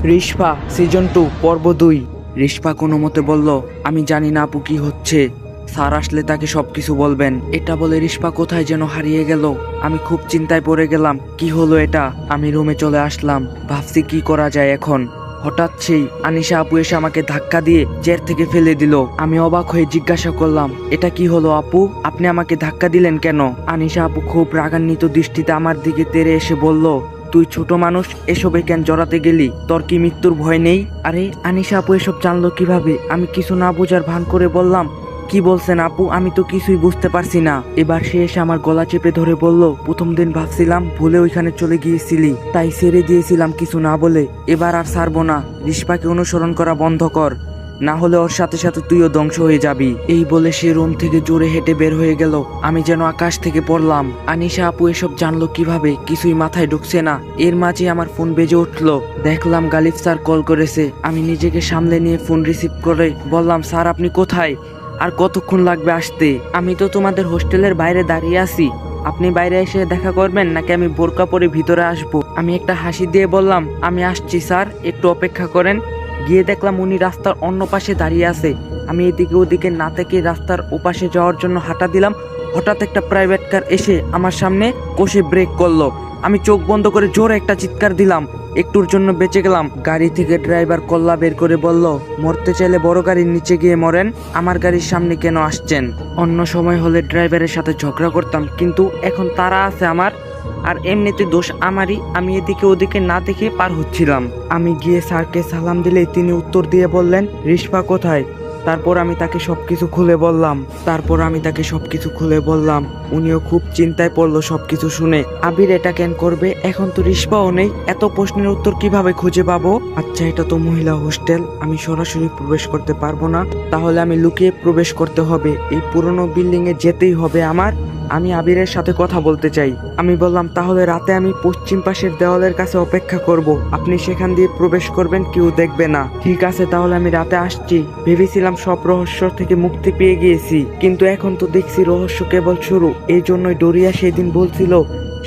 রিশপা season 2 পর্ব 2। রিশপা কোনো মতে বলল, আমি জানি না আপু কি হচ্ছে, স্যার আসলে তাকে সবকিছু বলবেন। এটা বলে রিশপা কোথায় যেন হারিয়ে গেল। আমি খুব চিন্তায় পড়ে গেলাম, কি হলো এটা। আমি রুমে চলে আসলাম, ভাবছি কি করা যায় এখন। হঠাৎ সেই আনিশা আপু এসে আমাকে ধাক্কা দিয়ে চেয়ার থেকে ফেলে দিল। আমি অবাক হয়ে জিজ্ঞাসা করলাম, এটা কি হলো আপু, আপনি আমাকে ধাক্কা দিলেন কেন? আনিশা আপু খুব রাগান্বিত দৃষ্টিতে আমার দিকে তেড়ে এসে বলল, তুই ছোট মানুষ, এসবে কেন জড়াতে গেলি? তোর কি মৃত্যুর ভয় নেই? আরে আনিশা আপু এসব জানলো কিভাবে? আমি কিছু না বোঝার ভান করে বললাম, কি বলছেন আপু, আমি তো কিছুই বুঝতে পারছি না। এবার সে এসে আমার গলা চেপে ধরে বলল, প্রথম দিন ভাবছিলাম ভুলে ওইখানে চলে গিয়েছিলি, তাই ছেড়ে দিয়েছিলাম কিছু না বলে। এবার আর ছাড়বো না। রিশপাকে অনুসরণ করা বন্ধ কর, না হলে ওর সাথে সাথে তুইও ধ্বংস হয়ে যাবি। এই বলে সে রুম থেকে জোরে হেঁটে বের হয়ে গেল। আমি যেন আকাশ থেকে পড়লাম। আনিশা আপু এসব জানলো কিভাবে, কিছুই মাথায় ঢুকছে না। এর মাঝে আমার ফোন বেজে উঠলো। দেখলাম গালিব স্যার কল করেছে। আমি নিজেকে সামলে নিয়ে ফোন রিসিভ করে বললাম, স্যার আপনি কোথায়? আর কতক্ষণ লাগবে আসতে? আমি তো তোমাদের হোস্টেলের বাইরে দাঁড়িয়ে আছি, আপনি বাইরে এসে দেখা করবেন নাকি আমি বোরকা পরে ভিতরে আসবো? আমি একটা হাসি দিয়ে বললাম, আমি আসছি স্যার, একটু অপেক্ষা করেন। গিয়ে দেখলাম উনি রাস্তার অন্য পাশে দাঁড়িয়ে আছে। আমি এদিকে ওদিকে না থেকে রাস্তার ওপাশে যাওয়ার জন্য হাঁটা দিলাম। হঠাৎ একটা প্রাইভেট কার এসে আমার সামনে কষে ব্রেক করলো। আমি চোখ বন্ধ করে জোরে একটা চিৎকার দিলাম, একটুর জন্য বেঁচে গেলাম। গাড়ি থেকে ড্রাইভার কল্লা বের করে বলল, মরতে চাইলে বড় গাড়ির নিচে গিয়ে মরেন, আমার গাড়ির সামনে কেন আসছেন? অন্য সময় হলে ড্রাইভারের সাথে ঝগড়া করতাম, কিন্তু এখন তারা আছে আমার, আর এমনিতে দোষ আমারই। আমি এদিকে ওদিকে না দেখে পার হচ্ছিলাম। আমি গিয়ে স্যারকে সালাম দিলে তিনি উত্তর দিয়ে বললেন, রিশপা কোথায়? তারপর আমি তাকে সবকিছু খুলে বললাম। উনিও খুব চিন্তায় পড়লো সবকিছু শুনে। আবির এটা কেন করবে? এখন তো রিশপাও নেই, এত প্রশ্নের উত্তর কিভাবে খুঁজে পাবো? আচ্ছা, এটা তো মহিলা হোস্টেল, আমি সরাসরি প্রবেশ করতে পারবো না, তাহলে আমি লুকিয়ে প্রবেশ করতে হবে। এই পুরনো বিল্ডিং এ যেতেই হবে আমার। আমি আবিরের সাথে কথা বলতে চাই। আমি বললাম, তাহলে রাতে আমি পশ্চিম পাশের দেওয়ালের কাছে অপেক্ষা করব, আপনি সেখান দিয়ে প্রবেশ করবেন, কেউ দেখবে না। ঠিক আছে, তাহলে আমি রাতে আসছি। ভেবেছিলাম সব রহস্য থেকে মুক্তি পেয়ে গিয়েছি, কিন্তু এখন তো দেখছি রহস্য কেবল শুরু। এই জন্যই ডোরিয়া সেদিন বলছিল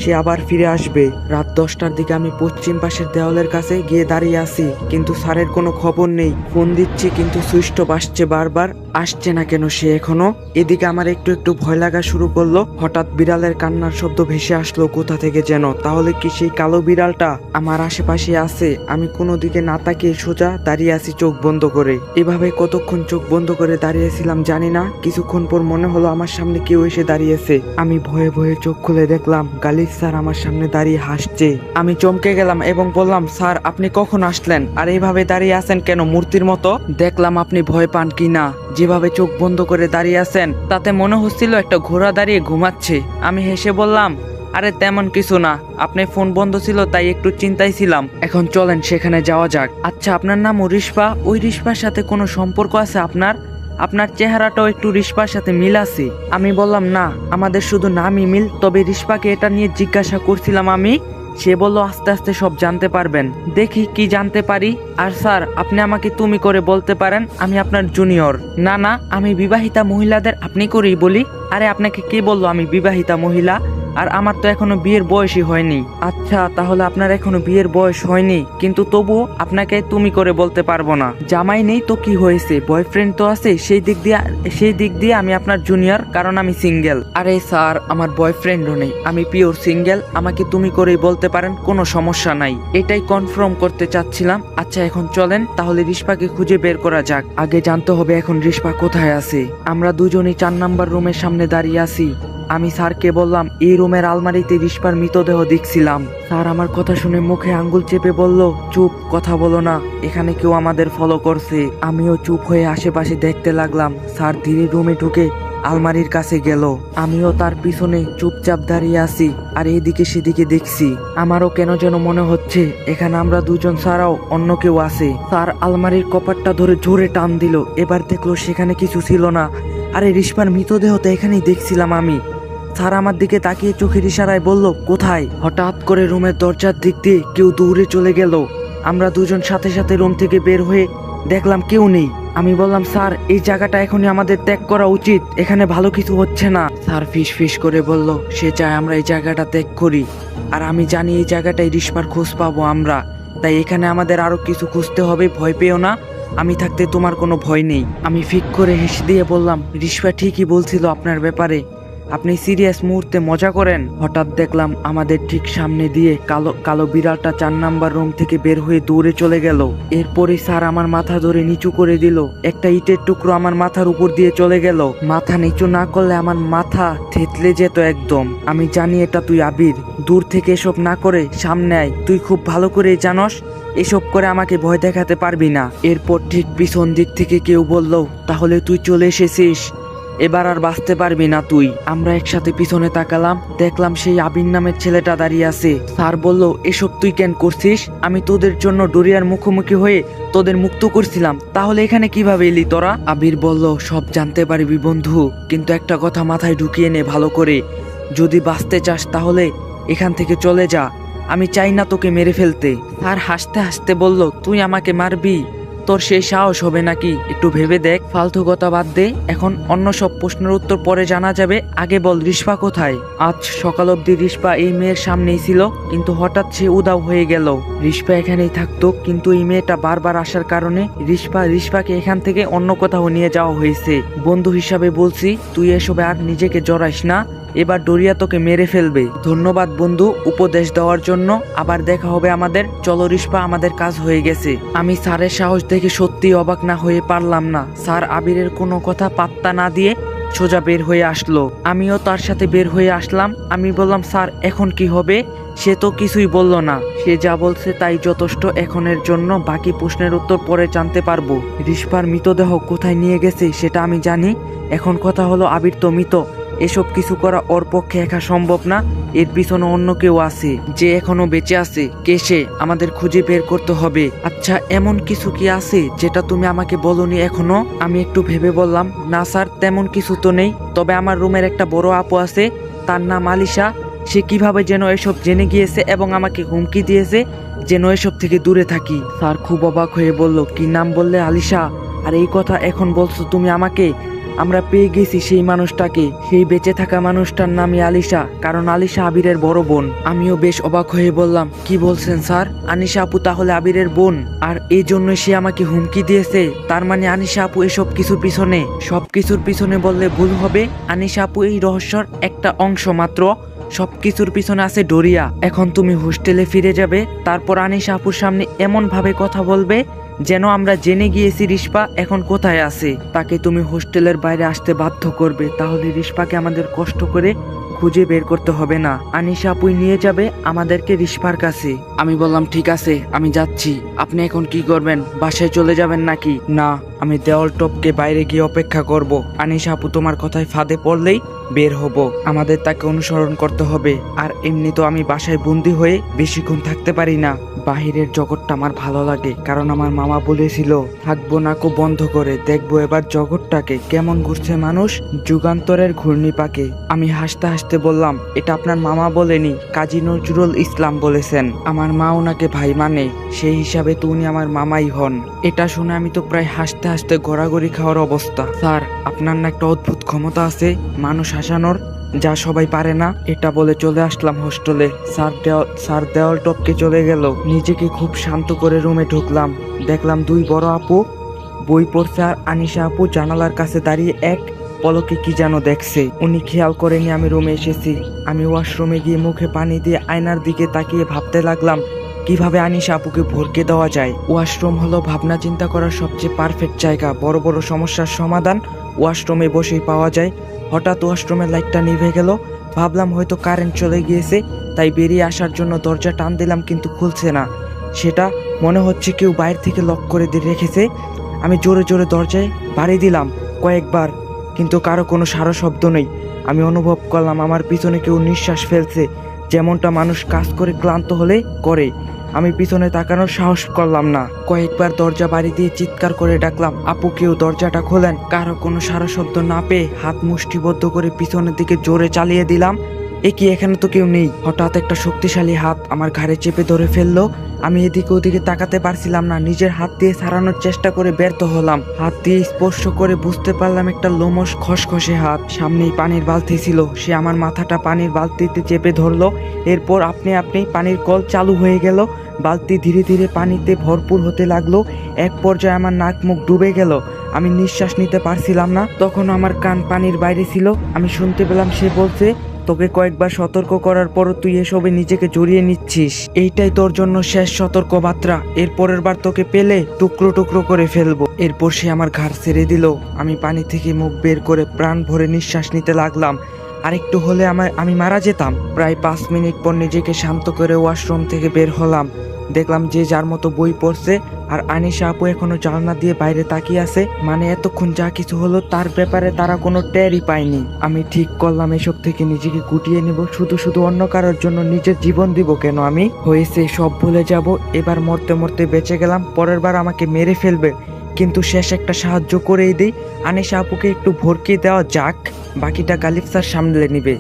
সে আবার ফিরে আসবে। রাত 10টার দিকে আমি পশ্চিম পাশের দেওয়ালের কাছে গিয়ে দাঁড়িয়ে আছি, কিন্তু স্যারের কোনো খবর নেই। ফোন দিচ্ছি কিন্তু সুইচ অফ আসছে বারবার, আসছে না কেন সে এখনো। এদিকে আমার একটু একটু ভয় লাগা শুরু করলো। হঠাৎ বিড়ালের কান্নার শব্দ ভেসে আসলো কোথা থেকে যেন। তাহলে কি সেই কালো বিড়ালটা আমার আশেপাশে আছে? আমি কোনো দিকে না তাকিয়ে সোজা দাঁড়িয়ে আছি চোখ বন্ধ করে। এভাবে কতক্ষণ চোখ বন্ধ করে দাঁড়িয়েছিলাম জানি না। কিছুক্ষণ পর মনে হলো আমার সামনে কেউ এসে দাঁড়িয়েছে। আমি ভয়ে ভয়ে চোখ খুলে দেখলাম গালিব স্যার আমার সামনে দাঁড়িয়ে হাসছে। আমি চমকে গেলাম এবং বললাম, স্যার আপনি কখন আসলেন? আর এইভাবে দাঁড়িয়ে আছেন কেন মূর্তির মতো? দেখলাম আপনি ভয় পান কি না। যেভাবে চোখ বন্ধ করে দাঁড়িয়ে আছেন তাতে মনে হচ্ছিল একটা ঘোড়া দাঁড়িয়ে ঘুমাচ্ছে। আমি হেসে বললাম, আরে তেমন কিছু না, আপনার ফোন বন্ধ ছিল তাই একটু চিন্তায় ছিলাম। এখন চলেন সেখানে যাওয়া যাক। আচ্ছা, আপনার নাম রিশপা, ওই রিশপার সাথে কোনো সম্পর্ক আছে আপনার? আপনার চেহারাটাও একটু রিশপার সাথে মিল আছে। আমি বললাম, না, আমাদের শুধু নামই মিল, তবে রিশপাকে এটা নিয়ে জিজ্ঞাসা করছিলাম আমি। সে বলল আস্তে আস্তে সব জানতে পারবেন। দেখি কি জানতে পারি। আর স্যার আপনি আমাকে তুমি করে বলতে পারেন, আমি আপনার জুনিয়র। না না, আমি বিবাহিতা মহিলাদের আপনি করেই বলি। আরে আপনাকে কে বললো আমি বিবাহিতা মহিলা? আর আমার তো এখনো বিয়ের বয়সই হয়নি। আচ্ছা, তাহলে আপনার এখনো বিয়ের বয়স হয়নি, কিন্তু তবুও আপনাকে তুমি করে বলতে পারবো না। জামাই নেই তো কি হয়েছে, বয়ফ্রেন্ড তো আছে। সেই দিক দিয়ে আমি আপনার জুনিয়র, কারণ আমি সিঙ্গেল। আরে স্যার, আমার বয়ফ্রেন্ডও নেই, আমি পিওর সিঙ্গেল। আমাকে তুমি করেই বলতে পারেন, কোনো সমস্যা নাই। এটাই কনফার্ম করতে চাচ্ছিলাম। আচ্ছা, এখন চলেন তাহলে রিশপাকে খুঁজে বের করা যাক। আগে জানতে হবে এখন রিশপা কোথায় আছে। আমরা দুজনই 4 নাম্বার রুমের সামনে দাঁড়িয়ে আছি। আমি স্যারকে বললাম, এই রুমের আলমারিতে রিশপার মৃতদেহ দেখছিলাম। স্যার আমার কথা শুনে মুখে আঙ্গুল চেপে বলল, চুপ, কথা বলো না, এখানে কেউ আমাদের ফলো করছে। আমিও চুপ হয়ে আশেপাশে দেখতে লাগলাম। স্যার ধীরে রুমে ঢুকে আলমারির কাছে গেল। আমিও তার পিছনে চুপচাপ দাঁড়িয়ে আছি আর এদিকে সেদিকে দেখছি। আমারও কেন যেন মনে হচ্ছে এখানে আমরা দুজন ছাড়াও অন্য কেউ আছে। স্যার আলমারির কপাটটা ধরে জোরে টান দিল। এবার দেখলো সেখানে কিছু ছিল না। আরে রিশপার মৃতদেহ তো এখানেই দেখছিলাম আমি। স্যার আমার দিকে তাকিয়ে চোখের ইশারায় বলল, কোথায়? হঠাৎ করে রুমের দরজার দিক দিয়ে কেউ দৌড়ে চলে গেল। আমরা দুজন সাথে সাথে রুম থেকে বের হয়ে দেখলাম কেউ নেই। আমি বললাম, স্যার এই জায়গাটা এখনই আমাদের ত্যাগ করা উচিত, এখানে ভালো কিছু হচ্ছে না। স্যার ফিস ফিস করে বলল, সে চায় আমরা এই জায়গাটা ত্যাগ করি, আর আমি জানি এই জায়গাটায় রিশপার খোঁজ পাবো আমরা, তাই এখানে আমাদের আরো কিছু খুঁজতে হবে, ভয় পেও না, আমি থাকতে তোমার কোনো ভয় নেই। আমি ফিক করে হেসে দিয়ে বললাম, রিশপা ঠিকই বলছিল আপনার ব্যাপারে, আপনি সিরিয়াস মুহূর্তে মজা করেন। হঠাৎ দেখলাম আমাদের ঠিক সামনে দিয়ে কালো কালো বিড়ালটা 4 নাম্বার রুম থেকে বের হয়ে দৌড়ে চলে গেল। এরপরে স্যার আমার মাথা ধরে নিচু করে দিল, একটা ইটের টুকরো আমার মাথার উপর দিয়ে চলে গেল। মাথা নিচু না করলে আমার মাথা থেতলে যেত একদম। আমি জানি এটা তুই আবির, দূর থেকে এসব না করে সামনে আয়, তুই খুব ভালো করেই জানস এসব করে আমাকে ভয় দেখাতে পারবি না। এরপর ঠিক পিছন দিক থেকে কেউ বলল, তাহলে তুই চলে এসেছিস, এবার আর বাঁচতে পারবি না তুই। আমরা একসাথে পিছনে তাকালাম, দেখলাম সেই আবির নামের ছেলেটা দাঁড়িয়ে আছে। স্যার বলল, এসব তুই কেন করছিস? আমি তোদের জন্য ডোরিয়ার মুখোমুখি হয়ে তোদের মুক্ত করছিলাম, তাহলে এখানে কিভাবে এলি তোরা? আবির বলল, সব জানতে পারবি বন্ধু, কিন্তু একটা কথা মাথায় ঢুকিয়ে নে ভালো করে, যদি বাঁচতে চাস তাহলে এখান থেকে চলে যা, আমি চাই না তোকে মেরে ফেলতে। স্যার হাসতে হাসতে বলল, তুই আমাকে মারবি? তোর সেই সাহস হবে নাকি? একটু ভেবে দেখ, ফালতু কথা বাদ দে, এখন অন্য সব প্রশ্নের উত্তর পরে জানা যাবে, আগে বল রিশপা কোথায়? আজ সকাল অবধি রিশপা এই মেয়ের সামনেই ছিল, কিন্তু হঠাৎ সে উধাও হয়ে গেল। রিশপা এখানেই থাকতো, কিন্তু এই মেয়েটা বারবার আসার কারণে রিশপাকে এখান থেকে অন্য কোথাও নিয়ে যাওয়া হয়েছে। বন্ধু হিসাবে বলছি, তুই এসবে আর নিজেকে জড়াইস না, এবার ডোরিয়া তোকে মেরে ফেলবে। ধন্যবাদ বন্ধু উপদেশ দেওয়ার জন্য, আবার দেখা হবে আমাদের, চলো রিশপা, আমাদের কাজ হয়ে গেছে। আমি স্যারের সাহস দেখে সত্যি অবাক না হয়ে পারলাম না। স্যার আবিরের কোনো কথা পাত্তা না দিয়ে সোজা বের হয়ে আসলো, আমিও তার সাথে বের হয়ে আসলাম। আমি বললাম, স্যার এখন কি হবে? সে তো কিছুই বলল না, সে যা বলছে তাই যথেষ্ট এখনের জন্য, বাকি প্রশ্নের উত্তর পরে জানতে পারবো। রিশপার মৃতদেহ কোথায় নিয়ে গেছে সেটা আমি জানি, এখন কথা হলো আবির তো মৃত, এসব কিছু করা ওর পক্ষে একা সম্ভব না, এর পিছনে অন্য কেউ আছে যে এখনো বেঁচে আছে। কে সে? আমাদের খুঁজে বের করতে হবে। আচ্ছা, এমন কিছু কি আছে যেটা তুমি আমাকে বলনি এখনো? আমি একটু ভেবে বললাম, না স্যার, তেমন কিছু তো নেই, তবে আমার রুমের একটা বড় আপু আছে, তার নাম আলিশা, সে কিভাবে যেন এসব জেনে গিয়েছে এবং আমাকে হুমকি দিয়েছে যেন এসব থেকে দূরে থাকি। স্যার খুব অবাক হয়ে বলল, কি নাম বললে? আলিশা? আর এই কথা এখন বলছো তুমি আমাকে? আমরা পেয়ে গেছি সেই মানুষটাকে, সেই বেঁচে থাকা মানুষটার নামই আলিশা, কারণ আলিশা আবিরের বড় বোন। আমিও বেশ অবাক হয়ে বললাম, কি বলছেন স্যার? আনিশা আপু তাহলে আবিরের বোন, আর এই জন্য সে আমাকে হুমকি দিয়েছে? তার মানে আনিশা আপু এসব কিছুর পিছনে? সব কিছুর পিছনে বললে ভুল হবে, আনিশা আপু এই রহস্যর একটা অংশ মাত্র, সবকিছুর পিছনে আছে ডোরিয়া। এখন তুমি হোস্টেলে ফিরে যাবে, তারপর আনিশা আপুর সামনে এমন ভাবে কথা বলবে যেন আমরা জেনে গিয়েছি রিশপা এখন কোথায় আছে। তাকে তুমি হোস্টেলের বাইরে আসতে বাধ্য করবে, তাহলে রিশপাকে আমাদের কষ্ট করে খুঁজে বের করতে হবে না। আনিশা আপুই নিয়ে যাবে আমাদেরকে রিশপার কাছে। আমি বললাম, ঠিক আছে, আমি যাচ্ছি। আপনি এখন কি করবেন? বাসায় চলে যাবেন নাকি? না, আমি দেওয়াল টপকে বাইরে গিয়ে অপেক্ষা করব। আনিশা আপু তোমার কথায় ফাঁদে পড়লেই বের হব, আমাদের তাকে অনুসরণ করতে হবে। আর এমনি তো আমি বাসায় বন্দি হয়ে বেশিক্ষণ থাকতে পারি না, বাহিরের জগৎটা আমার ভালো লাগে, কারণ আমার মামা বলেছিল থাকবো নাকো বন্ধ করে, দেখবো এবার জগৎটাকে কেমন ঘুরছে মানুষ, যুগান্তরের ঘূর্ণি পাকে। আমি হাসতে হাসতে বললাম, এটা আপনার মামা বলেনি, কাজী নজরুল ইসলাম বলেছেন। আমার মা ওনাকে ভাই মানে, সেই হিসাবে তো উনি আমার মামাই হন। এটা শুনে আমি তো প্রায় হাসতে হাসতে গড়াগড়ি খাওয়ার অবস্থা। স্যার, আপনার না একটা অদ্ভুত ক্ষমতা আছে মানুষ হাসানোর, যা সবাই পারে না। এটা বলে চলে আসলাম হোস্টেলে। স্যার দেওয়াল টপকে চলে গেল। নিজেকে খুব শান্ত করে রুমে ঢুকলাম, দেখলাম দুই বড় আপু বই পড়ছে, আর আনিশা আপু জানালার কাছে দাঁড়িয়ে এক পলকে কি যেন দেখছে। উনি খেয়াল করেনি আমি রুমে এসেছি। আমি ওয়াশরুমে গিয়ে মুখে পানি দিয়ে আয়নার দিকে তাকিয়ে ভাবতে লাগলাম কিভাবে আনিশা আপুকে ভরকে দেওয়া যায়। ওয়াশরুম হলো ভাবনা চিন্তা করার সবচেয়ে পারফেক্ট জায়গা, বড় বড় সমস্যার সমাধান ওয়াশরুমে বসেই পাওয়া যায়। হঠাৎ ওয়াশরুমের লাইটটা নিভে গেল, ভাবলাম হয়তো কারেন্ট চলে গিয়েছে, তাই বেরিয়ে আসার জন্য দরজা টান দিলাম, কিন্তু খুলছে না। সেটা মনে হচ্ছে কেউ বাইরে থেকে লক করে দিয়ে রেখেছে। আমি জোরে জোরে দরজায় বাড়ি দিলাম কয়েকবার, কিন্তু কারো কোনো সারা শব্দ নেই। আমি অনুভব করলাম আমার পিছনে কেউ নিঃশ্বাস ফেলছে, যেমনটা মানুষ কাজ করে ক্লান্ত হলে করে। আমি পিছনে তাকানোর সাহস করলাম না। কয়েকবার দরজা বাড়ি দিয়ে চিৎকার করে ডাকলাম, আপু কেউ দরজাটা খোলেন। কারো কোনো সারা শব্দ না পেয়ে হাত মুষ্টিবদ্ধ করে পিছনের দিকে জোরে চালিয়ে দিলাম। কি, এখানে তো কেউ নেই। হঠাৎ একটা শক্তিশালী হাত আমার ঘাড়ে চেপে ধরে ফেললো। আমি এদিকে ওদিকে তাকাতে পারছিলাম না, নিজের হাত দিয়ে ছাড়ানোর চেষ্টা করে ব্যর্থ হলাম। হাত দিয়ে স্পর্শ করে বুঝতে পারলাম একটা লোমশ খসখসে হাত। সামনেই পানির বালতি ছিল, সে আমার মাথাটা পানির বালতিতে চেপে ধরলো। এরপর আপনি পানির কল চালু হয়ে গেল। বালতি ধীরে ধীরে পানিতে ভরপুর হতে লাগলো। এক পর্যায়ে আমার নাক মুখ ডুবে গেল। আমি নিঃশ্বাস নিতে পারছিলাম না। তখন আমার কান পানির বাইরে ছিল। আমি শুনতে পেলাম সে বলছে, তোকে কয়েকবার সতর্ক করার পরও তুই এসবে নিজেকে জড়িয়ে নিচ্ছিস। এইটাই তোর জন্য শেষ সতর্ক বার্তা। এর পরের বার তোকে পেলে টুকরো টুকরো করে ফেলবো। এরপর সে আমার ঘাড় ছেড়ে দিল। আমি পানি থেকে মুখ বের করে প্রাণ ভরে নিঃশ্বাস নিতে লাগলাম। আরেকটু হলে আমি মারা যেতাম। প্রায় 5 মিনিট পর নিজেকে শান্ত করে ওয়াশরুম থেকে বের হলাম। দেখলাম যে যার মতো বই পড়ছে, আর আনিশা আপু এখনো জানলা দিয়ে বাইরে তাকিয়ে আছে। মানে এতক্ষণ যা কিছু হলো তার ব্যাপারে তারা কোনো টেরই পায়নি। আমি ঠিক করলাম এসব থেকে নিজেকে গুটিয়ে নেব। শুধু শুধু অন্য কারোর জন্য নিজের জীবন দিব কেন? আমি হয়েছে, সব ভুলে যাব। এবার মরতে মরতে বেঁচে গেলাম, পরের বার আমাকে মেরে ফেলবে, কিন্তু শেষ একটা সাহায্য করেই দিই। আনিশা আপুকে একটু ভরকিয়ে দেওয়া যাক, বাকিটা গালিব স্যার সামলে নিবে।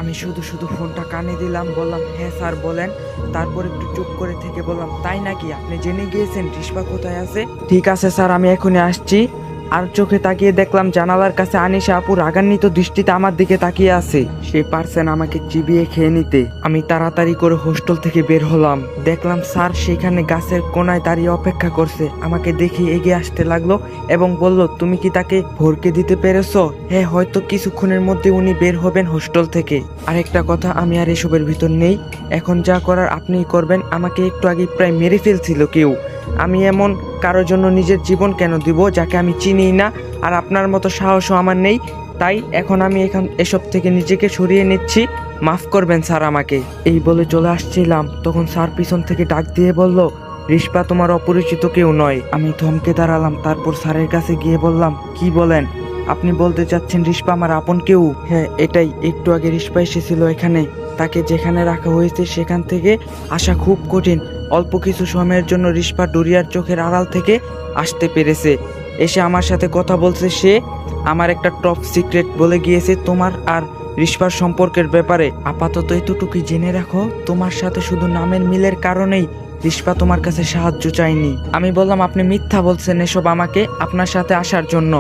আমি শুধু শুধু ফোনটা কানে দিলাম, বললাম হ্যাঁ স্যার বলেন। তারপর একটু চুপ করে থেকে বললাম, তাই নাকি? আপনি জেনে গিয়েছেন রিশপা কোথায় আছে? ঠিক আছে স্যার, আমি এখনই আসছি। আর চোখে তাকিয়ে দেখলাম জানালার কাছে আনিশা আপু রাগান্বিত দৃষ্টিতে আমার দিকে তাকিয়ে আছে। সে পারছেন আমাকে চিবিয়ে খেয়ে নিতে। আমি তাড়াতাড়ি করে হোস্টেল থেকে বের হলাম। দেখলাম স্যার সেখানে গাছের কোনায় দাঁড়িয়ে অপেক্ষা করছে। আমাকে দেখে এগিয়ে আসতে লাগলো এবং বলল, তুমি কি তাকে ভরকে দিতে পেরেছো? হ্যাঁ, হয়তো কিছুক্ষণের মধ্যে উনি বের হবেন হোস্টেল থেকে। আরেকটা কথা, আমি আর এসবের ভিতর নেই। এখন যা করার আপনিই করবেন। আমাকে একটু আগে প্রায় মেরে ফেলছিল কেউ। আমি এমন কারোর জন্য নিজের জীবন কেন দিব যাকে আমি চিনি না? আর আপনার মতো সাহসও আমার নেই। তাই এখন আমি এসব থেকে নিজেকে সরিয়ে নিচ্ছি। মাফ করবেন স্যার আমাকে। এই বলে চলে আসছিলাম, তখন স্যার পিছন থেকে ডাক দিয়ে বলল, রিশপা তোমার অপরিচিত কেউ নয়। আমি থমকে দাঁড়ালাম। তারপর স্যারের কাছে গিয়ে বললাম, কি বলেন? আপনি বলতে চাচ্ছেন রিশপা আমার আপন কেউ? হ্যাঁ এটাই। একটু আগে রিশপা এসেছিল এখানে। তাকে যেখানে রাখা হয়েছে সেখান থেকে আসা খুব কঠিন। অল্প কিছু সময়ের জন্য রিশপা ডোরিয়ার চোখের আড়াল থেকে আসতে পেরেছে। এসে আমার সাথে কথা বলছে। সে আমার একটা টপ সিক্রেট বলে গিয়েছে তোমার আর রিশপার সম্পর্কের ব্যাপারে। আপাতত এতটুকুই জেনে রাখো, তোমার সাথে শুধু নামের মিলের কারণেই রিশপা তোমার কাছে সাহায্য চাইনি। আমি বললাম, আপনি মিথ্যা বলছেন এসব আমাকে আপনার সাথে আসার জন্য।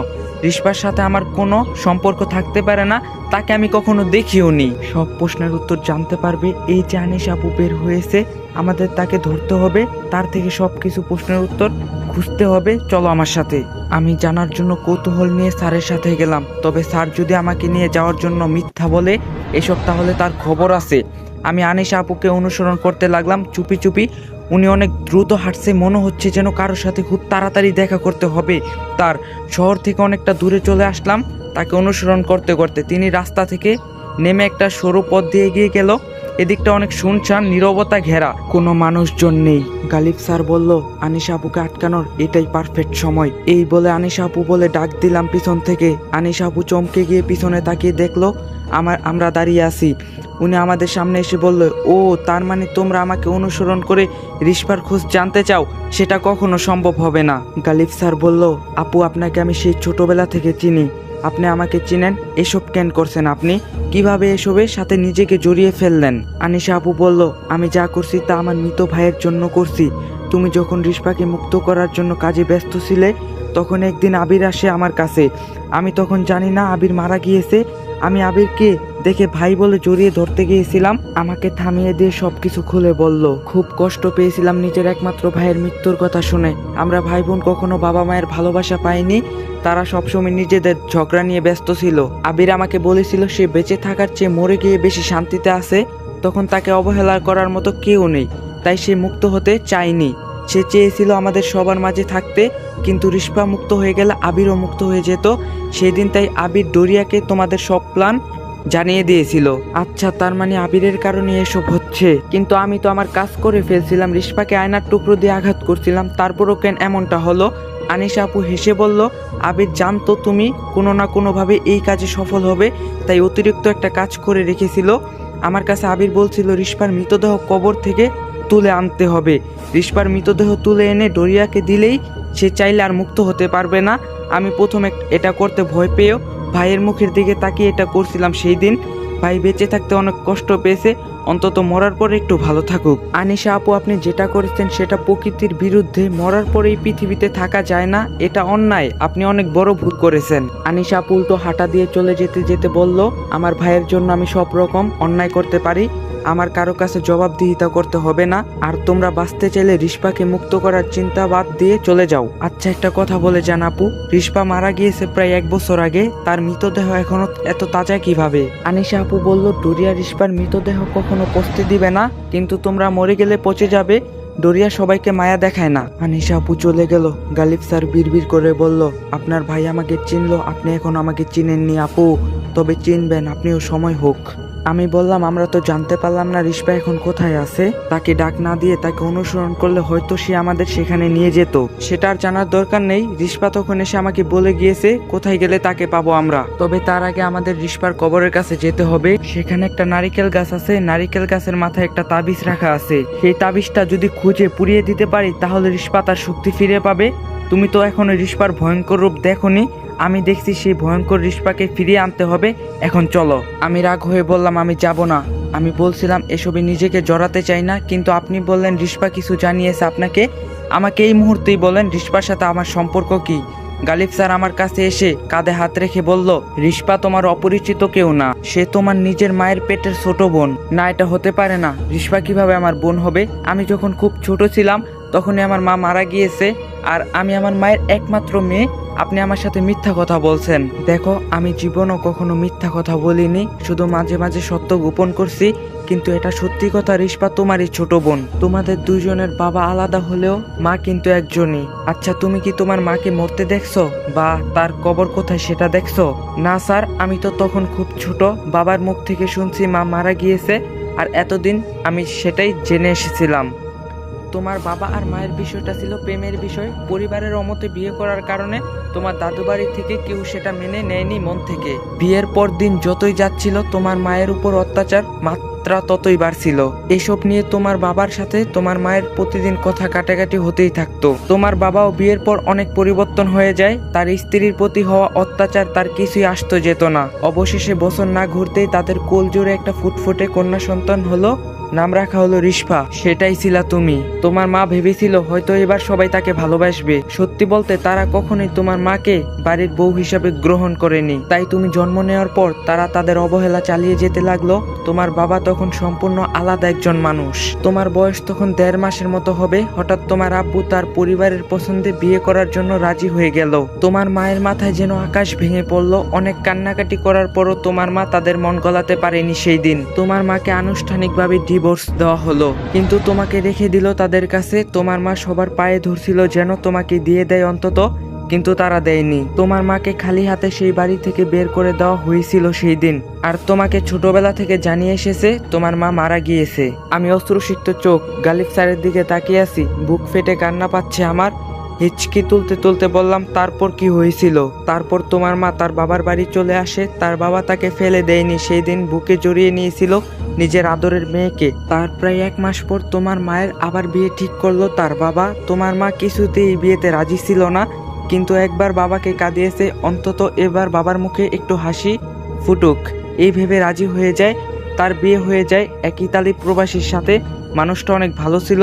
রিশপার সাথে আমার কোনো সম্পর্ক থাকতে পারে না, তাকে আমি কখনো দেখিও নি। সব প্রশ্নের উত্তর জানতে পারবে এই যে আনিশা আপু বের হয়েছে। আমাদের তাকে ধরতে হবে, তার থেকে সব কিছু প্রশ্নের উত্তর খুঁজতে হবে। চলো আমার সাথে। আমি জানার জন্য কৌতূহল নিয়ে স্যারের সাথে গেলাম। তবে স্যার যদি আমাকে নিয়ে যাওয়ার জন্য মিথ্যা বলে এসব, তাহলে তার খবর আছে। আমি আনিশা আপুকে অনুসরণ করতে লাগলাম চুপি চুপি। উনি অনেক দ্রুত হাঁটছে, মনে হচ্ছে যেন কারোর সাথে খুব তাড়াতাড়ি দেখা করতে হবে তার। শহর থেকে অনেকটা দূরে চলে আসলাম তাকে অনুসরণ করতে করতে। তিনি রাস্তা থেকে নেমে একটা সরু পথ দিয়ে এগিয়ে গেল। এদিকটা অনেক শুনশান, নীরবতা ঘেরা, কোনো মানুষজন নেই। গালিব স্যার বলল, আনিশা আপুকে আটকানোর এটাই পারফেক্ট সময়। এই বলে আনিশা আপু বলে ডাক দিলাম পিছন থেকে। আনিশা আপু চমকে গিয়ে পিছনে তাকিয়ে দেখলো আমরা দাঁড়িয়ে আছি। উনি আমাদের সামনে এসে বলল, ও তার মানে তোমরা আমাকে অনুসরণ করে রিশপার খোঁজ জানতে চাও? সেটা কখনো সম্ভব হবে না। গালিব স্যার বলল, আপু আপনাকে আমি সেই ছোটবেলা থেকে চিনি। আপনি আমাকে চিনেন। এসব কেন করছেন আপনি? কিভাবে এসবের সাথে নিজেকে জড়িয়ে ফেললেন? আনিশা আপু বলল, আমি যা করছি তা আমার মৃত ভাইয়ের জন্য করছি। তুমি যখন রিশপাকে মুক্ত করার জন্য কাজে ব্যস্ত ছিলে, তখন একদিন আবির আসে আমার কাছে। আমি তখন জানি না আবির মারা গিয়েছে। আমি আবিরকে দেখে ভাই বলে জড়িয়ে ধরতে গিয়েছিলাম। আমাকে থামিয়ে দিয়ে সবকিছু খুলে বলল। খুব কষ্ট পেয়েছিলাম নিজের একমাত্র ভাইয়ের মৃত্যুর কথা শুনে। আমরা ভাই বোন কখনো বাবা মায়ের ভালোবাসা পাইনি। তারা সবসময় নিজেদের ঝগড়া নিয়ে ব্যস্ত ছিল। আবির আমাকে বলেছিল সে বেঁচে থাকার চেয়ে মরে গিয়ে বেশি শান্তিতে আছে। তখন তাকে অবহেলা করার মতো কেউ নেই, তাই সে মুক্ত হতে চায়নি। সে চেয়েছিল আমাদের সবার মাঝে থাকতে, কিন্তু রিশপা মুক্ত হয়ে গেলে আবিরও মুক্ত হয়ে যেত সেদিন। তাই আবির ডোরিয়াকে তোমাদের সব প্ল্যান জানিয়ে দিয়েছিল। আচ্ছা, তার মানে আবিরের কারণে এসব হচ্ছে। কিন্তু আমি তো আমার কাজ করে ফেলছিলাম, রিশপাকে আয়নার টুকরো দিয়ে আঘাত করছিলাম, তারপরও কেন এমনটা হলো? আনিশা আপু হেসে বলল, আবির জানতো তুমি কোনো না কোনোভাবে এই কাজে সফল হবে, তাই অতিরিক্ত একটা কাজ করে রেখেছিল। আমার কাছে আবির বলছিল রিশপার মৃতদেহ কবর থেকে তুলে আনতে হবে। রিশপার মৃতদেহ তুলে এনে ডোরিয়াকে দিলেই সে চাইলে আর মুক্ত হতে পারবে না। আমি প্রথমে এটা করতে ভয় পেয়েও ভাইয়ের মুখের দিকে তাকিয়ে এটা করছিলাম সেই দিন। ভাই বেঁচে থাকতে অনেক কষ্ট পেয়েছে, অন্তত মরার পরে একটু ভালো থাকুক। আনিশা আপু, আপনি যেটা করেছেন সেটা প্রকৃতির বিরুদ্ধে। মরার পরে এই পৃথিবীতে থাকা যায় না, এটা অন্যায়। আপনি অনেক বড় ভুল করেছেন। আনিশা আপু উল্টো হাঁটা দিয়ে চলে যেতে যেতে বলল, আমার ভাইয়ের জন্য আমি সব রকম অন্যায় করতে পারি। আমার কারো কাছে জবাবদিহিতা করতে হবে না। আর তোমরা বাঁচতে চাইলে রিস্পাকে মুক্ত করার চিন্তা বাদ দিয়ে চলে যাও। আচ্ছা একটা কথা বলে যান আপু, রিস্পা মারা গিয়েছে প্রায় 1 বছর আগে, তার মৃতদেহ এখনো এত তাজা কিভাবে? আনিশা আপু বলল, ডোরিয়া রিস্পার মৃতদেহ কখনো পচতে দিবে না, কিন্তু তোমরা মরে গেলে পচে যাবে। ডোরিয়া সবাইকে মায়া দেখায় না। আনিশা আপু চলে গেল। গালিব স্যার বিড়বিড় করে বলল, আপনার ভাই আমাকে চিনলো, আপনি এখন আমাকে চিনেননি আপু, তবে চিনবেন, আপনিও সময় হোক। আমি বললাম, আমরা তো জানতে পারলাম না রিস্পা এখন কোথায় আছে। তাকে ডাক না দিয়ে তাকে অনুসরণ করলে হয়তো সে আমাদের সেখানে নিয়ে যেত। সেটা আর জানার দরকার নেই। রিস্পা তখন এসে আমাকে বলে গিয়েছে কোথায় গেলে তাকে পাবো আমরা। তবে তার আগে আমাদের রিস্পার কবরের কাছে যেতে হবে। সেখানে একটা নারিকেল গাছ আছে, নারিকেল গাছের মাথায় একটা তাবিজ রাখা আছে। সেই তাবিজটা যদি খুঁজে পুড়িয়ে দিতে পারি তাহলে রিস্পা তার শক্তি ফিরে পাবে। তুমি তো এখনো রিস্পার ভয়ঙ্কর রূপ দেখোনি, আমি দেখছি সেই ভয়ঙ্কর রিস্পাকে ফিরিয়ে আনতে হবে। এখন চলো। আমি রাগ হয়ে বললাম, আমি যাব না। আমি বলছিলাম এসবে নিজেকে জড়াতে চাই না, কিন্তু আপনি বললেন রিস্পা কিছু জানিয়েছে আপনাকে। আমাকে এই মুহূর্তেই বলেন রিস্পার সাথে আমার সম্পর্ক কি? গালিব স্যার আমার কাছে এসে কাঁধে হাত রেখে বলল, রিস্পা তোমার অপরিচিত কেউ না, সে তোমার নিজের মায়ের পেটের ছোট বোন। না, এটা হতে পারে না। রিস্পা কিভাবে আমার বোন হবে? আমি যখন খুব ছোট ছিলাম তখনই আমার মা মারা গিয়েছে, আর আমি আমার মায়ের একমাত্র মেয়ে। আপনি আমার সাথে মিথ্যা কথা বলছেন। দেখো, আমি জীবনও কখনো মিথ্যা কথা বলিনি, শুধু মাঝে মাঝে সত্য গোপন করছি। কিন্তু এটা সত্যি কথা, রিস্পা তোমারই ছোট বোন। তোমাদের দুজনের বাবা আলাদা হলেও মা কিন্তু একজনই। আচ্ছা, তুমি কি তোমার মাকে মরতে দেখছো, বা তার কবর কোথায় সেটা দেখছো? না স্যার, আমি তো তখন খুব ছোট। বাবার মুখ থেকে শুনছি মা মারা গিয়েছে, আর এতদিন আমি সেটাই জেনে এসেছিলাম। তোমার বাবা আর মায়ের বিষয়টা ছিল প্রেমের বিষয়। পরিবারের অমতে বিয়ে করার কারণে তোমার দাদু বাড়ি থেকে কেউ সেটা মেনে নেয়নি মন থেকে। বিয়ের পর দিন যতই যাচ্ছিল তোমার মায়ের উপর অত্যাচার মাত্রা ততই বাড়ছিল। এসব নিয়ে তোমার বাবার সাথে তোমার মায়ের প্রতিদিন কথা কাটাকাটি হতেই থাকতো। তোমার বাবাও বিয়ের পর অনেক পরিবর্তন হয়ে যায়। তার স্ত্রীর প্রতি হওয়া অত্যাচার তার কিছুই আসতো যেত না। অবশেষে বছর না ঘুরতেই তাদের কোল জোরে একটা ফুটফুটে কন্যা সন্তান হলো। নাম রাখা হলো রিস্পা। সেটাই ছিলা তুমি। তোমার মা ভেবেছিল হয়তো এবার সবাই তাকে ভালোবাসবে। সত্যি বলতে তারা কখনোই তোমার মাকে বাড়ির বউ হিসাবে গ্রহণ করেনি। তাই তুমি জন্ম নেওয়ার পর তারা তাদের অবহেলা চালিয়ে যেতে লাগলো। তোমার বাবা তখন সম্পূর্ণ আলাদা একজন মানুষ। তোমার বয়স তখন 1.5 মাসের মতো হবে। হঠাৎ তোমার আব্বু তার পরিবারের পছন্দে বিয়ে করার জন্য রাজি হয়ে গেল। তোমার মায়ের মাথায় যেন আকাশ ভেঙে পড়লো। অনেক কান্নাকাটি করার পরও তোমার মা তাদের মন গলাতে পারেনি। সেই দিন তোমার মাকে আনুষ্ঠানিকভাবে ডিভোর্স দেওয়া হলো, কিন্তু তোমাকে রেখে দিল তাদের কাছে। তোমার মা সবার পায়ে ধরছিল যেন তোমাকে দিয়ে দেয় অন্তত, কিন্তু তারা দেয়নি। তোমার মাকে খালি হাতে সেই বাড়ি থেকে বের করে দেওয়া হয়েছিল সেই দিন। আর তোমাকে ছোটবেলা থেকে জানিয়ে এসেছে তোমার মা মারা গিয়েছে। আমি অশ্রুসিক্ত চোখ গালিব স্যারের দিকে তাকিয়ে আছি। বুক ফেটে কান্না পাচ্ছে আমার। হিচকি তুলতে তুলতে বললাম, তারপর কি হয়েছিল? তারপর তোমার মা তার বাবার বাড়ি চলে আসে। তার বাবা তাকে ফেলে দেয়নি। সেই দিন বুকে জড়িয়ে নিয়েছিল নিজের আদরের মেয়েকে। তার প্রায় 1 মাস পর তোমার মায়ের আবার বিয়ে ঠিক করলো তার বাবা। তোমার মা কিছুতেই বিয়েতে রাজি ছিল না, কিন্তু একবার বাবাকে কাঁদিয়েছে, অন্তত এবার বাবার মুখে একটু হাসি ফুটুক, এই ভেবে রাজি হয়ে যায়। তার বিয়ে হয়ে যায় এক ইতালি প্রবাসীর সাথে। মানুষটা অনেক ভালো ছিল।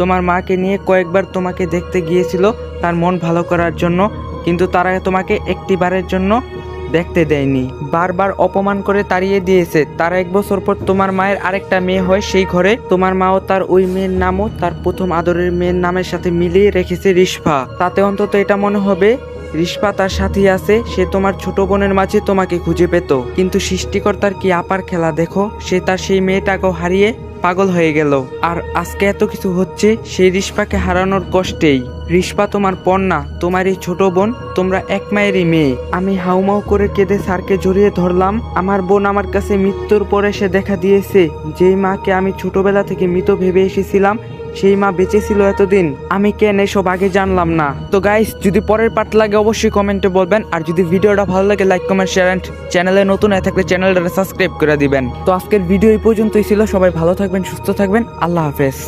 তোমার মাকে নিয়ে কয়েকবার তোমাকে দেখতে গিয়েছিল তার মন ভালো করার জন্য, কিন্তু তারা তোমাকে একটিবারের জন্য দেখতে দেয়নি। বারবার অপমান করে তাড়িয়ে দিয়েছে। তার 1 বছর পর তোমার মায়ের আরেকটা মেয়ে হয় সেই ঘরে। তোমার মাও তার ওই মেয়ের নামও তার প্রথম আদরের মেয়ের নামের সাথে মিলিয়ে রেখেছে রিস্পা। তাতে অন্তত এটা মনে হবে রিস্পা তার সাথেই আছে। সে তোমার ছোট বোনের মাঝে তোমাকে খুঁজে পেত, কিন্তু সৃষ্টিকর্তার কি আপার খেলা দেখো, সে তার সেই মেয়েটাকেও হারিয়ে পাগল হয়ে গেল। আর আজকে এত কিছু হচ্ছে সেই রিস্পাকে হারানোর কষ্টেই। রিস্পা তোমার পণ্যা, তোমার এই ছোট বোন, তোমরা এক মায়েরই মেয়ে। আমি হাউমাউ করে কেঁদে স্যারকে জড়িয়ে ধরলাম। আমার বোন আমার কাছে মৃত্যুর পরে সে দেখা দিয়েছে। যেই মাকে আমি ছোটবেলা থেকে মৃত ভেবে এসেছিলাম, সেই মা বেঁচে ছিল এতদিন। আমি কেন এসব আগে জানলাম না? তো গাইস, যদি পরের পার্ট লাগে অবশ্যই কমেন্টে বলবেন। আর যদি ভিডিওটা ভালো লাগে লাইক কমেন্ট শেয়ার এন্ড চ্যানেলে নতুন হয়ে থাকলে চ্যানেলটা সাবস্ক্রাইব করে দিবেন। তো আজকের ভিডিও এই পর্যন্তই ছিল। সবাই ভালো থাকবেন, সুস্থ থাকবেন। আল্লাহ হাফেজ।